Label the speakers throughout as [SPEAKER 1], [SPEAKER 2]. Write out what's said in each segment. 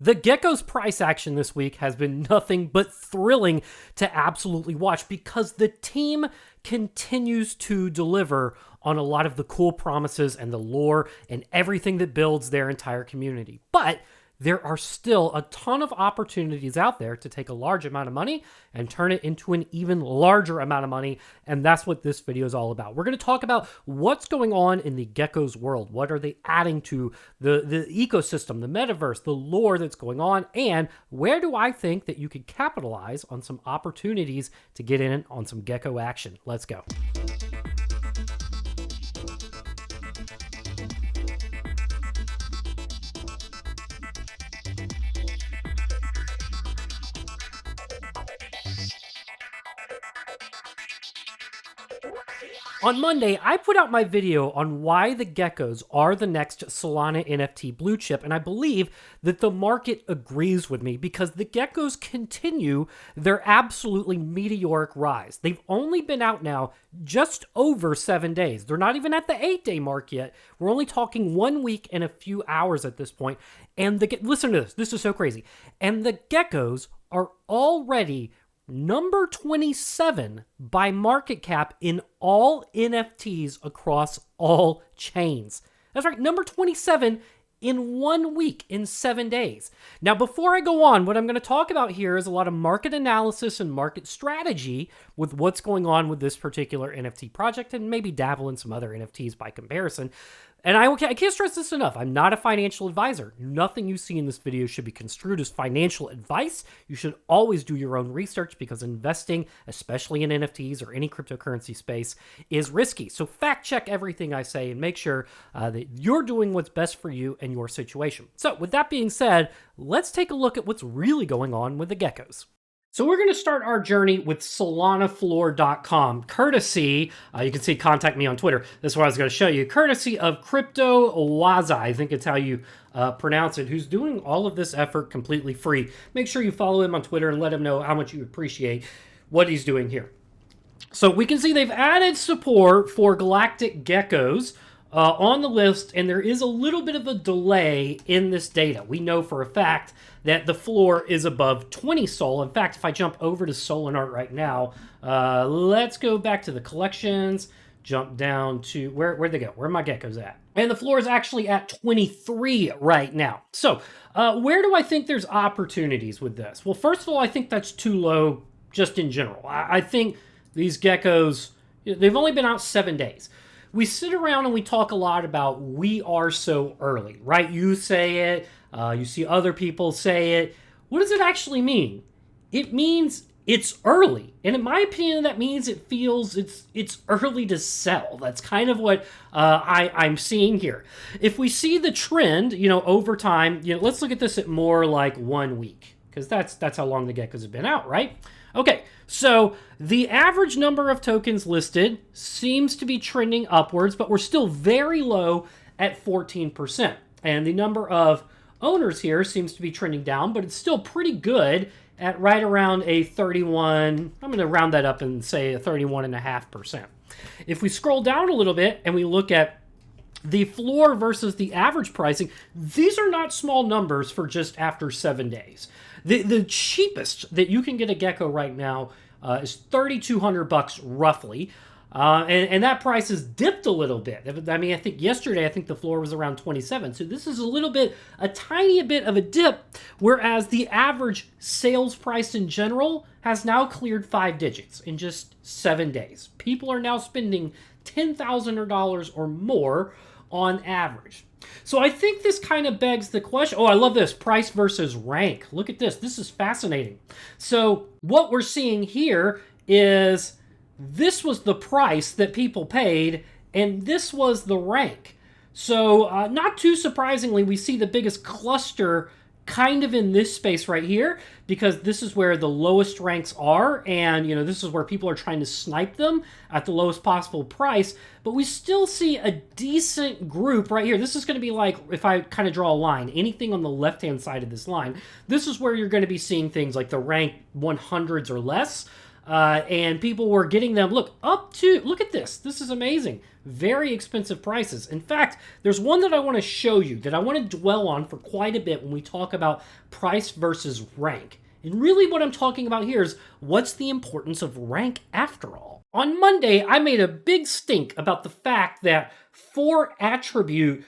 [SPEAKER 1] The Gecko's price action this week has been nothing but thrilling to absolutely watch because the team continues to deliver on a lot of the cool promises and the lore and everything that builds their entire community. But there are still a ton of opportunities out there to take a large amount of money and turn it into an even larger amount of money, and that's what this video is all about. We're going to talk about what's going on in the Gecko's world. What are they adding to the ecosystem, the metaverse, the lore that's going on, and where do I think that you could capitalize on some opportunities to get in on some Gecko action. Let's go. On Monday, I put out my video on why the Geckos are the next Solana NFT blue chip, and I believe that the market agrees with me because the Geckos continue their absolutely meteoric rise. They've only been out now just over 7 days. They're not even at the 8-day mark yet. We're only talking 1 week and a few hours at this point. And listen to this. This is so crazy. And the Geckos are already number 27 by market cap in all NFTs across all chains. That's right, number 27 in 1 week, in 7 days. Now, before I go on, what I'm going to talk about here is a lot of market analysis and market strategy with what's going on with this particular NFT project and maybe dabble in some other NFTs by comparison. And I can't stress this enough. I'm not a financial advisor. Nothing you see in this video should be construed as financial advice. You should always do your own research because investing, especially in NFTs or any cryptocurrency space, is risky. So fact check everything I say and make sure that you're doing what's best for you and your situation. So with that being said, let's take a look at what's really going on with the Geckos. So we're going to start our journey with SolanaFloor.com, courtesy, you can see contact me on Twitter. That's what I was going to show you, courtesy of Crypto Waza, I think it's how you pronounce it, who's doing all of this effort completely free. Make sure you follow him on Twitter and let him know how much you appreciate what he's doing here. So we can see they've added support for Galactic Geckos on the list, and there is a little bit of a delay in this data. We know for a fact that the floor is above 20 Sol. In fact, if I jump over to Solana right now, let's go back to the collections, jump down to, where'd they go? Where are my geckos at? And the floor is actually at 23 right now. So where do I think there's opportunities with this? Well, first of all, I think that's too low just in general. I think these geckos, they've only been out 7 days. We sit around and we talk a lot about we are so early, right? You say it, you see other people say it. What does it actually mean? It means it's early. And in my opinion, that means it feels it's early to sell. That's kind of what I'm seeing here. If we see the trend, over time, let's look at this at more like 1 week, because that's how long the Geckos have been out, right? Okay, so the average number of tokens listed seems to be trending upwards, but we're still very low at 14%. And the number of owners here seems to be trending down, but it's still pretty good at right around a 31, I'm going to round that up and say a 31.5%. If we scroll down a little bit and we look at the floor versus the average pricing, these are not small numbers for just after 7 days. The cheapest that you can get a Gecko right now is $3,200 roughly. And that price has dipped a little bit. I mean, I think yesterday, the floor was around 27. So this is a tiny bit of a dip, whereas the average sales price in general has now cleared 5 digits in just 7 days. People are now spending $10,000 or more on average. So I think this kind of begs the question. Oh, I love this. Price versus rank. Look at this. This is fascinating. So what we're seeing here is this was the price that people paid, and this was the rank. So not too surprisingly, we see the biggest cluster kind of in this space right here, because this is where the lowest ranks are, and this is where people are trying to snipe them at the lowest possible price. But we still see a decent group right here. This is going to be like, if I kind of draw a line, anything on the left-hand side of this line, this is where you're going to be seeing things like the rank 100s or less. and people were getting them, look at this. This is amazing. Very expensive prices. In fact, there's one that I want to show you that I want to dwell on for quite a bit when we talk about price versus rank. And really what I'm talking about here is what's the importance of rank after all? On Monday, I made a big stink about the fact that 4 attribute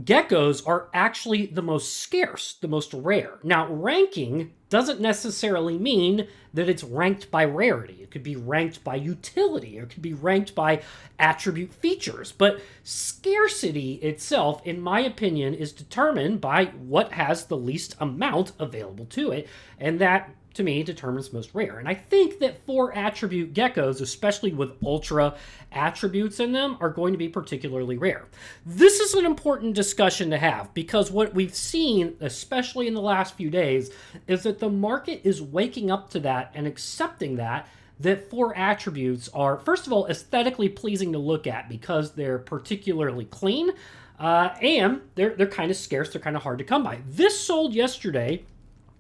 [SPEAKER 1] geckos are actually the most scarce, the most rare. Now, ranking doesn't necessarily mean that it's ranked by rarity. It could be ranked by utility, or it could be ranked by attribute features. But scarcity itself, in my opinion, is determined by what has the least amount available to it, and that, to me, determines most rare. And I think that 4 attribute geckos, especially with ultra attributes in them, are going to be particularly rare. This is an important discussion to have because what we've seen, especially in the last few days, is that the market is waking up to that and accepting that 4 attributes are, first of all, aesthetically pleasing to look at because they're particularly clean, and they're kind of scarce, they're kind of hard to come by. This sold yesterday.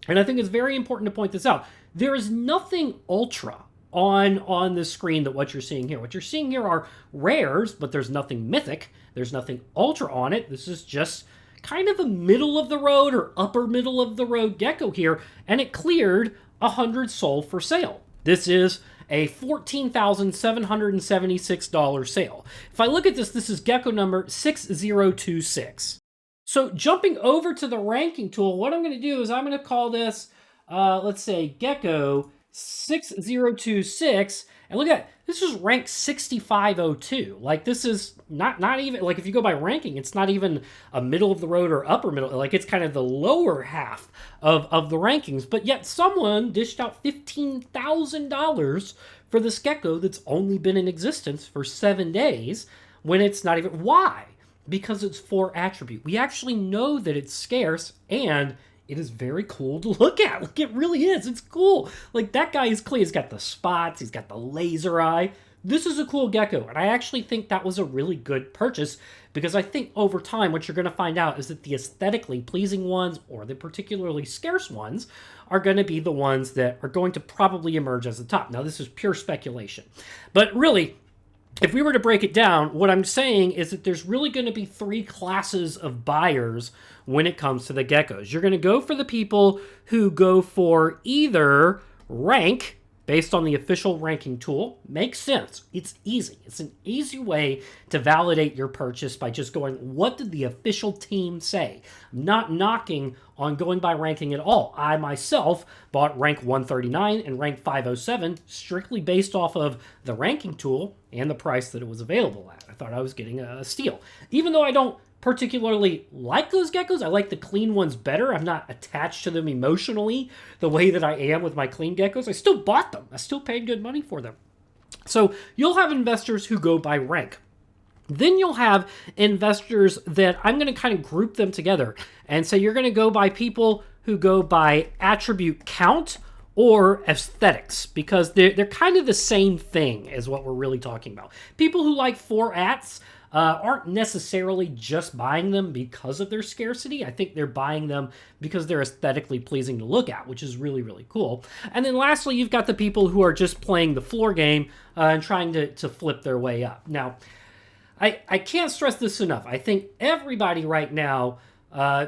[SPEAKER 1] And I think it's very important to point this out. There is nothing ultra on the screen that what you're seeing here. What you're seeing here are rares, but there's nothing mythic. There's nothing ultra on it. This is just kind of a middle of the road or upper middle of the road gecko here, and it cleared 100 sold for sale. This is a $14,776 sale. If I look at this is gecko number 6026. So jumping over to the ranking tool, what I'm going to do is I'm going to call this, let's say, Gecko 6026. And look at that. This is ranked 6502. Like, this is not even, like, if you go by ranking, it's not even a middle of the road or upper middle. Like, it's kind of the lower half of the rankings. But yet someone dished out $15,000 for this gecko that's only been in existence for 7 days when it's not even. Why? Because it's 4 attribute. We actually know that it's scarce, and it is very cool to look at. Like, it really is. It's cool. Like, that guy is clean. He's got the spots. He's got the laser eye. This is a cool gecko, and I actually think that was a really good purchase because I think over time what you're going to find out is that the aesthetically pleasing ones or the particularly scarce ones are going to be the ones that are going to probably emerge as the top. Now, this is pure speculation. But really, if we were to break it down, what I'm saying is that there's really going to be 3 classes of buyers when it comes to the geckos. You're going to go for the people who go for either rank, based on the official ranking tool. Makes sense. It's easy. It's an easy way to validate your purchase by just going, what did the official team say? I'm not knocking on going by ranking at all. I myself bought rank 139 and rank 507 strictly based off of the ranking tool and the price that it was available at. I thought I was getting a steal. Even though I don't particularly like those geckos, I like the clean ones better. I'm not attached to them emotionally the way that I am with my clean geckos. I still bought them. I still paid good money for them. So you'll have investors who go by rank. Then you'll have investors that I'm going to kind of group them together and say you're going to go by people who go by attribute count or aesthetics, because they're kind of the same thing as what we're really talking about. People who like 4 ats aren't necessarily just buying them because of their scarcity. I think they're buying them because they're aesthetically pleasing to look at, which is really, really cool. And then lastly, you've got the people who are just playing the floor game and trying to flip their way up. Now, I can't stress this enough. I think everybody right now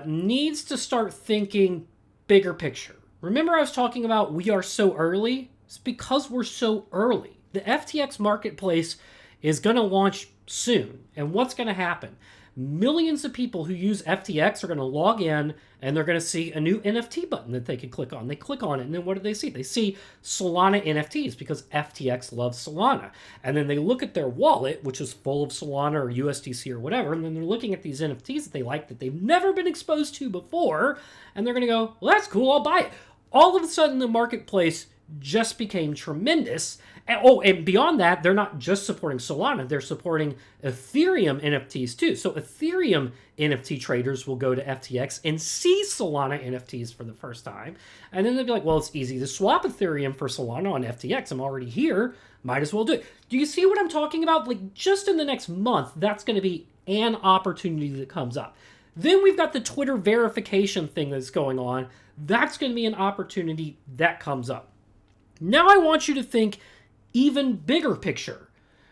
[SPEAKER 1] needs to start thinking bigger picture. Remember I was talking about we are so early? It's because we're so early. The FTX marketplace is going to launch soon. And what's going to happen? Millions of people who use FTX are going to log in and they're going to see a new NFT button that they can click on. They click on it and then what do they see? They see Solana NFTs because FTX loves Solana. And then they look at their wallet, which is full of Solana or USDC or whatever, and then they're looking at these NFTs that they like that they've never been exposed to before, and they're going to go, well, that's cool, I'll buy it. All of a sudden, the marketplace just became tremendous. And beyond that, they're not just supporting Solana, they're supporting Ethereum NFTs too. So Ethereum NFT traders will go to FTX and see Solana NFTs for the first time. And then they'll be like, well, it's easy to swap Ethereum for Solana on FTX. I'm already here. Might as well do it. Do you see what I'm talking about? Like, just in the next month, that's going to be an opportunity that comes up. Then we've got the Twitter verification thing that's going on. That's going to be an opportunity that comes up. Now I want you to think even bigger picture.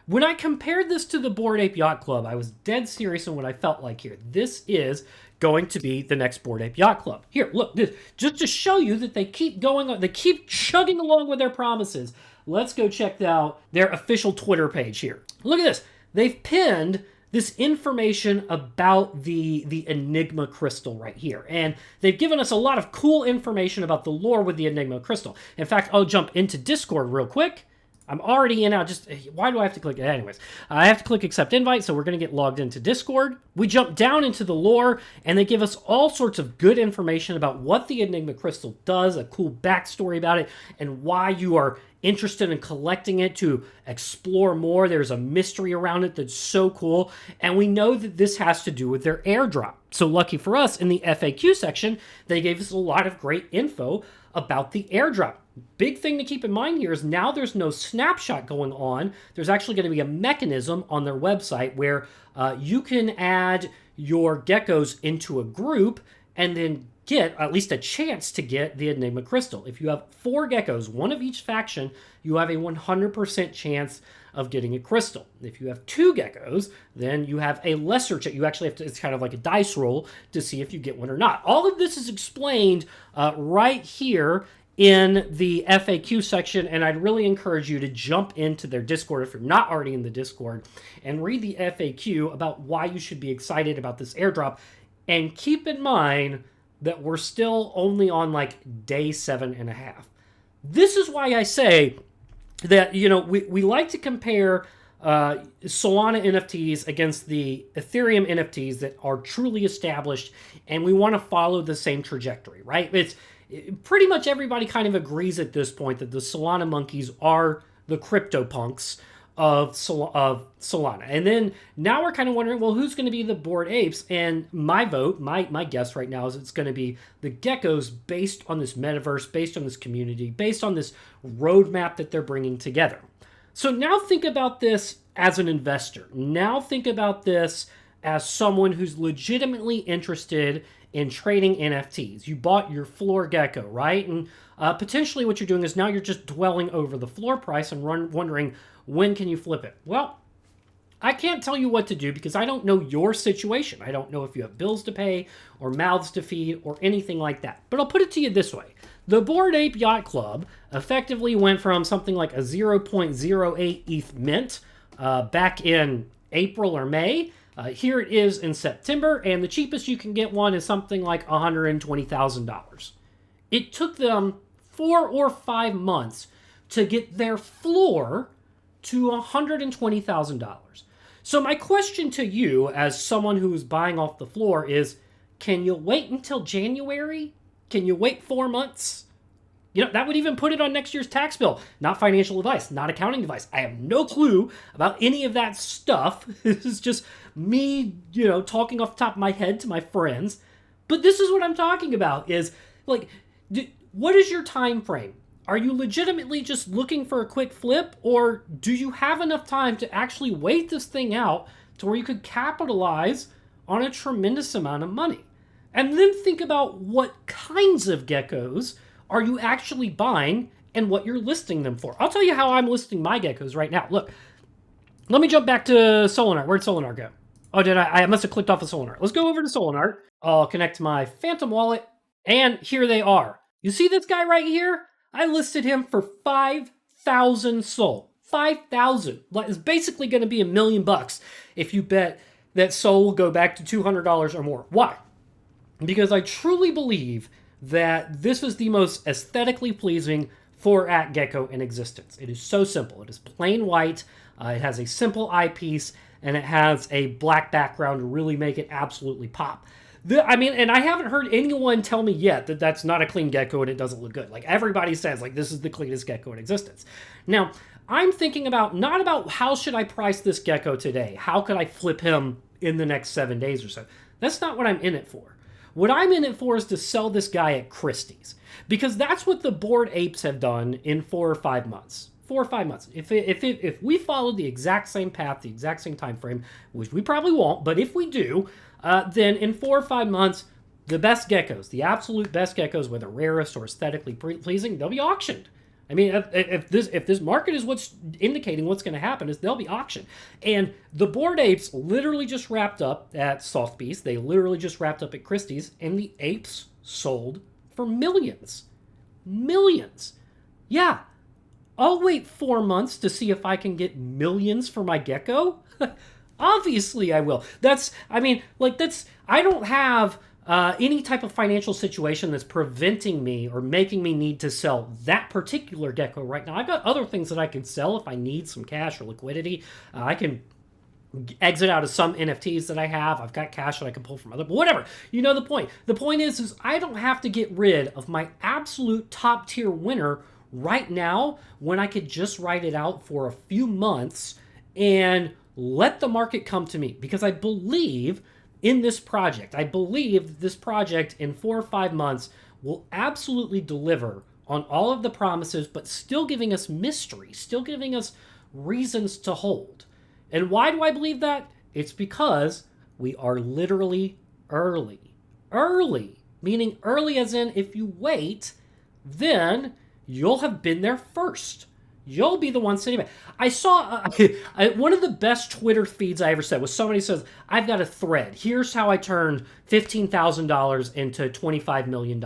[SPEAKER 1] When I compared this to the Bored Ape Yacht Club, I was dead serious in what I felt like here. This is going to be the next Bored Ape Yacht Club. Here, look, this, just to show you that they keep going on, they keep chugging along with their promises. Let's go check out their official Twitter page here. Look at this. They've pinned this information about the Enigma crystal right here. And they've given us a lot of cool information about the lore with the Enigma crystal. In fact, I'll jump into Discord real quick. I'm already in now. Just why do I have to click? Anyways, I have to click accept invite, so we're going to get logged into Discord. We jump down into the lore, and they give us all sorts of good information about what the Enigma crystal does, a cool backstory about it, and why you are interested in collecting it to explore more. There's a mystery around it that's so cool, and we know that this has to do with their airdrop. So lucky for us, in the FAQ section, they gave us a lot of great info about the airdrop. Big thing to keep in mind here is now there's no snapshot going on. There's actually going to be a mechanism on their website where you can add your geckos into a group and then get at least a chance to get the Enigma crystal. If you have 4 geckos, one of each faction, you have a 100% chance of getting a crystal. If you have 2 geckos, then you have a lesser chance. You actually have to, it's kind of like a dice roll to see if you get one or not. All of this is explained right here in the FAQ section, and I'd really encourage you to jump into their Discord if you're not already in the Discord and read the FAQ about why you should be excited about this airdrop. And keep in mind that we're still only on like day 7.5. This is why I say that, you know, we like to compare Solana NFTs against the Ethereum NFTs that are truly established, and we want to follow the same trajectory, right? It's pretty much everybody kind of agrees at this point that the Solana monkeys are the crypto punks of Solana. And then now we're kind of wondering, well, who's going to be the Bored Apes? And my vote, my guess right now is it's going to be the Geckos, based on this metaverse, based on this community, based on this roadmap that they're bringing together. So now think about this as an investor. Now think about this as someone who's legitimately interested in trading NFTs. You bought your floor gecko, right? And potentially what you're doing is now you're just dwelling over the floor price and wondering, when can you flip it? Well, I can't tell you what to do because I don't know your situation. I don't know if you have bills to pay or mouths to feed or anything like that. But I'll put it to you this way. The Bored Ape Yacht Club effectively went from something like a 0.08 ETH mint back in April or May. Here it is in September, and the cheapest you can get one is something like $120,000. It took them 4 or 5 months to get their floor to $120,000. So my question to you, as someone who's buying off the floor, is, can you wait until January? Can you wait 4 months? You know, that would even put it on next year's tax bill. Not financial advice, not accounting advice. I have no clue about any of that stuff. This is just me, you know, talking off the top of my head to my friends. But this is what I'm talking about is, like, what is your time frame? Are you legitimately just looking for a quick flip, or do you have enough time to actually wait this thing out to where you could capitalize on a tremendous amount of money? And then think about what kinds of geckos are you actually buying and what you're listing them for. I'll tell you how I'm listing my geckos right now. Look, let me jump back to Solana. Where'd Solana go? Oh, did I must have clicked off of Solana. Let's go over to Solana. I'll connect to my Phantom wallet, and here they are. You see this guy right here? I listed him for 5,000 Sol. 5,000. It's basically going to be $1 million if you bet that Sol will go back to $200 or more. Why? Because I truly believe that this is the most aesthetically pleasing 4-act gecko in existence. It is so simple. It is plain white. It has a simple eyepiece, and it has a black background to really make it absolutely pop. I mean, and I haven't heard anyone tell me yet that that's not a clean gecko and it doesn't look good. Like, everybody says, like, this is the cleanest gecko in existence. Now, I'm thinking about, not about how should I price this gecko today? How could I flip him in the next 7 days or so? That's not what I'm in it for. What I'm in it for is to sell this guy at Christie's, because that's what the Bored Apes have done in 4 or 5 months. 4 or 5 months. If we followed the exact same path, the exact same time frame, which we probably won't, but if we do, then in 4 or 5 months, the best geckos, the absolute best geckos, whether rarest or aesthetically pleasing, they'll be auctioned. I mean, if this market is what's indicating what's going to happen, is there'll be auction. And the Bored Apes literally just wrapped up at Sotheby's. They literally just wrapped up at Christie's, and the apes sold for millions. Millions. Yeah. I'll wait 4 months to see if I can get millions for my gecko. Obviously I will. I don't have any type of financial situation that's preventing me or making me need to sell that particular gecko right now. I've got other things that I can sell if I need some cash or liquidity. I can exit out of some NFTs that I have. I've got cash that I can pull from other, but whatever. You know the point. The point is I don't have to get rid of my absolute top tier winner right now when I could just write it out for a few months and let the market come to me, because I believe in this project. I believe this project in 4 or 5 months will absolutely deliver on all of the promises, but still giving us mystery, still giving us reasons to hold. And why do I believe that? It's because we are literally early. Early, meaning early as in if you wait, then you'll have been there first. You'll be the one sitting back. I saw one of the best Twitter feeds I ever said was somebody says, I've got a thread. Here's how I turned $15,000 into $25 million.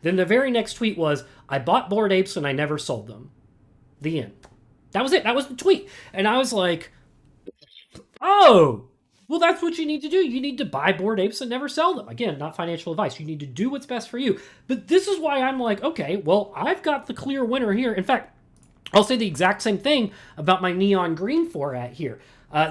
[SPEAKER 1] Then the very next tweet was, I bought Bored Apes and I never sold them. The end. That was it. That was the tweet. And I was like, oh, well, that's what you need to do. You need to buy Bored Apes and never sell them. Again, not financial advice. You need to do what's best for you. But this is why I'm like, okay, well, I've got the clear winner here. In fact, I'll say the exact same thing about my neon green 4-at here.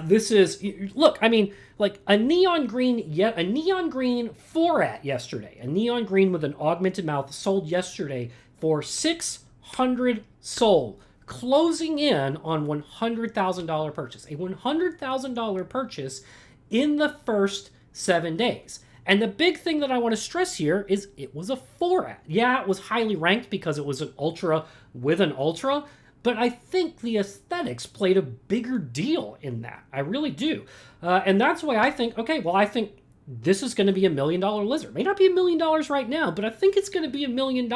[SPEAKER 1] This is, look, I mean, like a neon green 4-at yesterday. A neon green with an augmented mouth sold yesterday for 600 sold, closing in on $100,000 purchase. A $100,000 purchase in the first 7 days. And the big thing that I want to stress here is it was a 4-at. Yeah, it was highly ranked because it was an ultra with an ultra, but I think the aesthetics played a bigger deal in that. I really do. And that's why I think, okay, well, I think this is going to be $1 million lizard. May not be $1 million right now, but I think it's going to be $1 million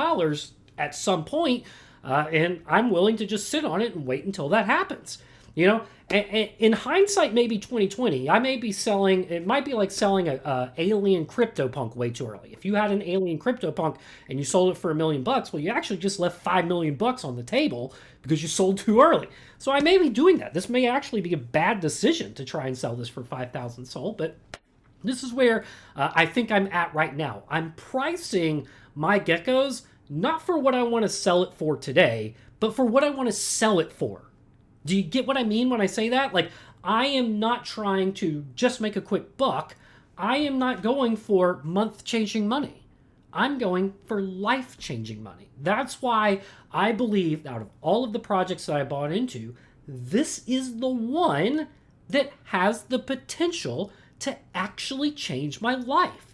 [SPEAKER 1] at some point. And I'm willing to just sit on it and wait until that happens. You know, in hindsight, maybe 2020, I may be selling, it might be like selling a alien CryptoPunk way too early. If you had an alien CryptoPunk and you sold it for $1 million, well, you actually just left $5 million on the table because you sold too early. So I may be doing that. This may actually be a bad decision to try and sell this for 5,000 sold, but this is where I think I'm at right now. I'm pricing my geckos not for what I want to sell it for today, but for what I want to sell it for. Do you get what I mean when I say that? Like, I am not trying to just make a quick buck. I am not going for month-changing money. I'm going for life-changing money. That's why I believe out of all of the projects that I bought into, this is the one that has the potential to actually change my life.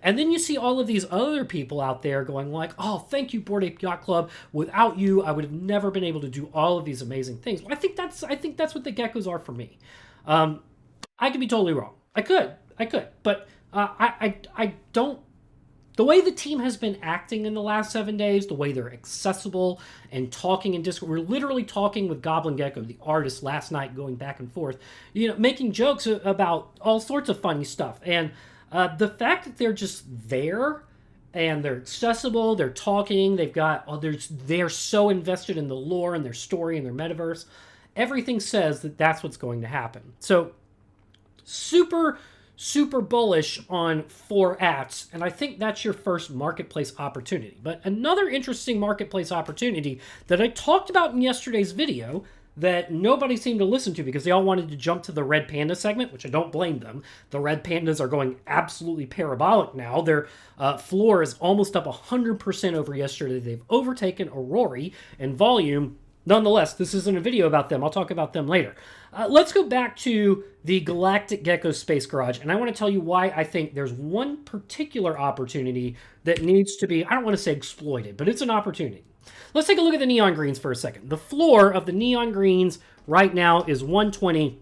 [SPEAKER 1] And then you see all of these other people out there going like, oh, thank you, Bored Ape Yacht Club. Without you, I would have never been able to do all of these amazing things. Well, I think that's what the geckos are for me. I could be totally wrong. I could. But I don't. The way the team has been acting in the last 7 days, the way they're accessible and talking in Discord. We're literally talking with Goblin Gecko, the artist, last night, going back and forth, you know, making jokes about all sorts of funny stuff. And the fact that they're just there and they're accessible, they're talking, they're so invested in the lore and their story and their metaverse, everything says that that's what's going to happen. So super bullish on 4-ats, and I think that's your first marketplace opportunity. But another interesting marketplace opportunity that I talked about in yesterday's video that nobody seemed to listen to because they all wanted to jump to the red panda segment, which I don't blame them. The red pandas are going absolutely parabolic now. Their floor is almost up 100% over yesterday. They've overtaken Aurora in volume. Nonetheless, this isn't a video about them. I'll talk about them later. Let's go back to the Galactic Geckos Space Garage, and I want to tell you why I think there's one particular opportunity that needs to be, I don't want to say exploited, but it's an opportunity. Let's take a look at the neon greens for a second. The floor of the neon greens right now is 120,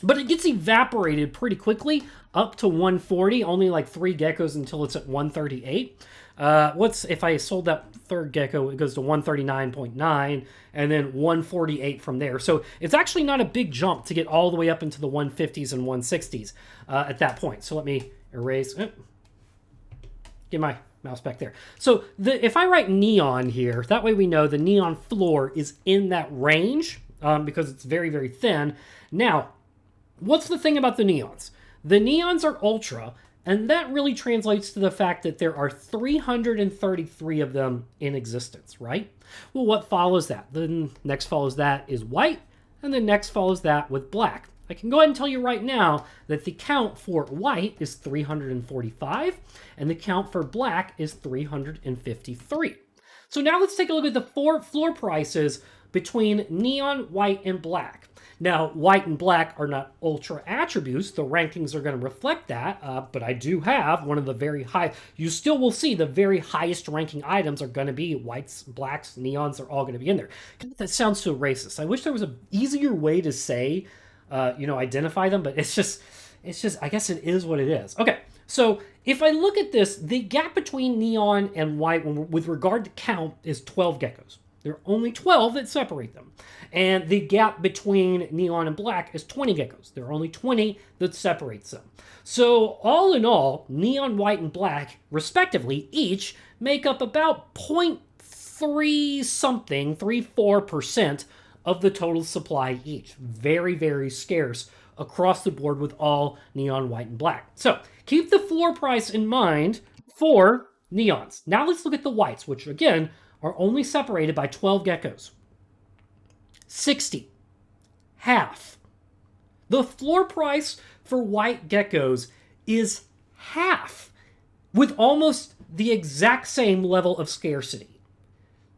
[SPEAKER 1] but it gets evaporated pretty quickly up to 140, only like 3 geckos until it's at 138. What's if I sold that third gecko? It goes to 139.9 and then 148 from there. So it's actually not a big jump to get all the way up into the 150s and 160s at that point. So let me erase. Get my mouse back there. So if I write neon here, that way we know the neon floor is in that range because it's very, very thin. Now, what's the thing about the neons? The neons are ultra, and that really translates to the fact that there are 333 of them in existence, right? Well, what follows that? The next follows that is white, and the next follows that with black. I can go ahead and tell you right now that the count for white is 345, and the count for black is 353. So now let's take a look at the four floor prices between neon, white, and black. Now, white and black are not ultra attributes. The rankings are going to reflect that, but I do have one of the very high. You still will see the very highest ranking items are going to be whites, blacks, neons. They're all going to be in there. That sounds so racist. I wish there was an easier way to say, identify them, but it's just, I guess it is what it is. Okay, so if I look at this, the gap between neon and white with regard to count is 12 geckos. There are only 12 that separate them. And the gap between neon and black is 20 geckos. There are only 20 that separates them. So all in all, neon, white, and black, respectively, each make up about 0.3 something, 34% of the total supply each. Very, very scarce across the board with all neon, white, and black. So keep the floor price in mind for neons. Now let's look at the whites, which again are only separated by 12 geckos. 60. Half. The floor price for white geckos is half, with almost the exact same level of scarcity.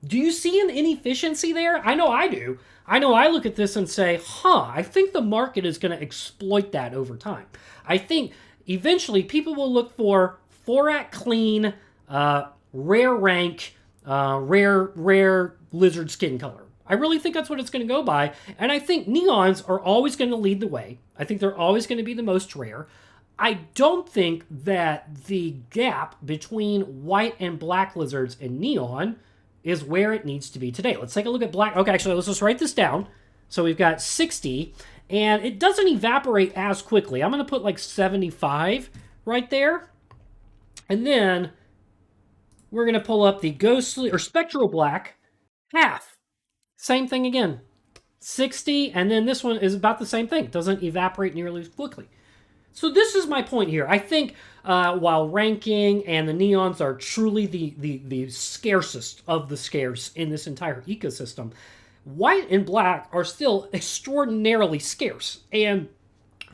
[SPEAKER 1] Do you see an inefficiency there? I know I do. I know I look at this and say, I think the market is going to exploit that over time. I think eventually people will look for 4-at clean, rare rank, rare lizard skin color. I really think that's what it's going to go by. And I think neons are always going to lead the way. I think they're always going to be the most rare. I don't think that the gap between white and black lizards and neon is where it needs to be today. Let's take a look at black. Okay, actually, let's just write this down. So we've got 60, and it doesn't evaporate as quickly. I'm going to put like 75 right there. And then we're going to pull up the ghostly or spectral black, half. Same thing again. 60, and then this one is about the same thing. It doesn't evaporate nearly as quickly. So this is my point here. I think while ranking and the neons are truly the scarcest of the scarce in this entire ecosystem, white and black are still extraordinarily scarce. And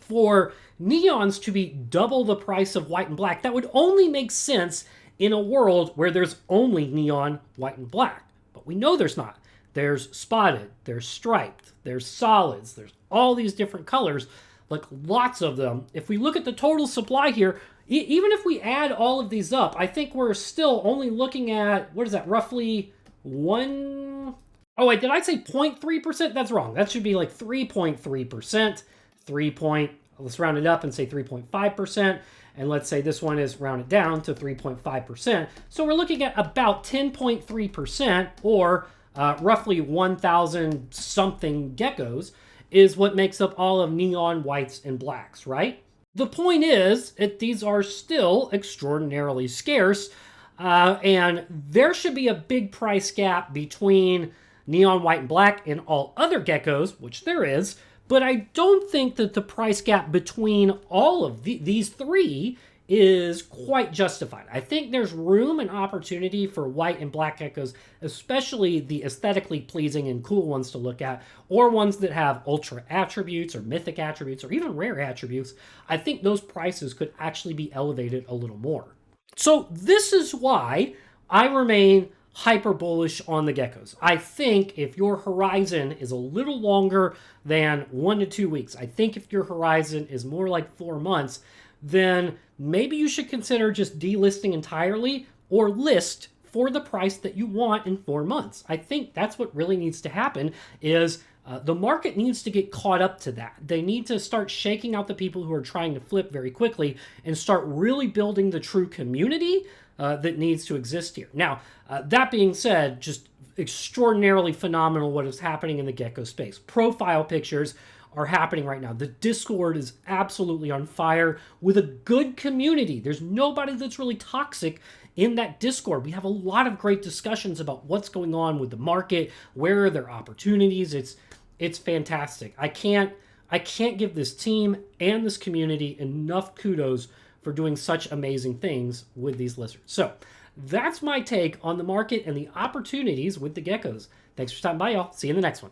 [SPEAKER 1] for neons to be double the price of white and black, that would only make sense in a world where there's only neon, white, and black. But we know there's not. There's spotted, there's striped, there's solids, there's all these different colors, like lots of them. If we look at the total supply here, even if we add all of these up, I think we're still only looking at, what is that, roughly one... Oh, wait, did I say 0.3%? That's wrong. That should be like 3.3%. Let's round it up and say 3.5%. And let's say this one is rounded down to 3.5%. So we're looking at about 10.3%, or roughly 1,000 something geckos, is what makes up all of neon, whites, and blacks, right? The point is that these are still extraordinarily scarce, and there should be a big price gap between neon, white, and black and all other geckos, which there is, but I don't think that the price gap between all of these three is quite justified. I think there's room and opportunity for white and black geckos, especially the aesthetically pleasing and cool ones to look at, or ones that have ultra attributes or mythic attributes or even rare attributes. I think those prices could actually be elevated a little more. So this is why I remain hyper bullish on the geckos. I think if your horizon is a little longer than 1 to 2 weeks, I think if your horizon is more like 4 months, then maybe you should consider just delisting entirely or list for the price that you want in 4 months. I think that's what really needs to happen is the market needs to get caught up to that. They need to start shaking out the people who are trying to flip very quickly and start really building the true community that needs to exist here. Now, that being said, just extraordinarily phenomenal what is happening in the Gecko space. Profile pictures are happening right now. The Discord is absolutely on fire with a good community. There's nobody that's really toxic in that Discord. We have a lot of great discussions about what's going on with the market, where are there opportunities. It's fantastic. I can't give this team and this community enough kudos for doing such amazing things with these lizards. So that's my take on the market and the opportunities with the geckos. Thanks for stopping by, y'all. See you in the next one.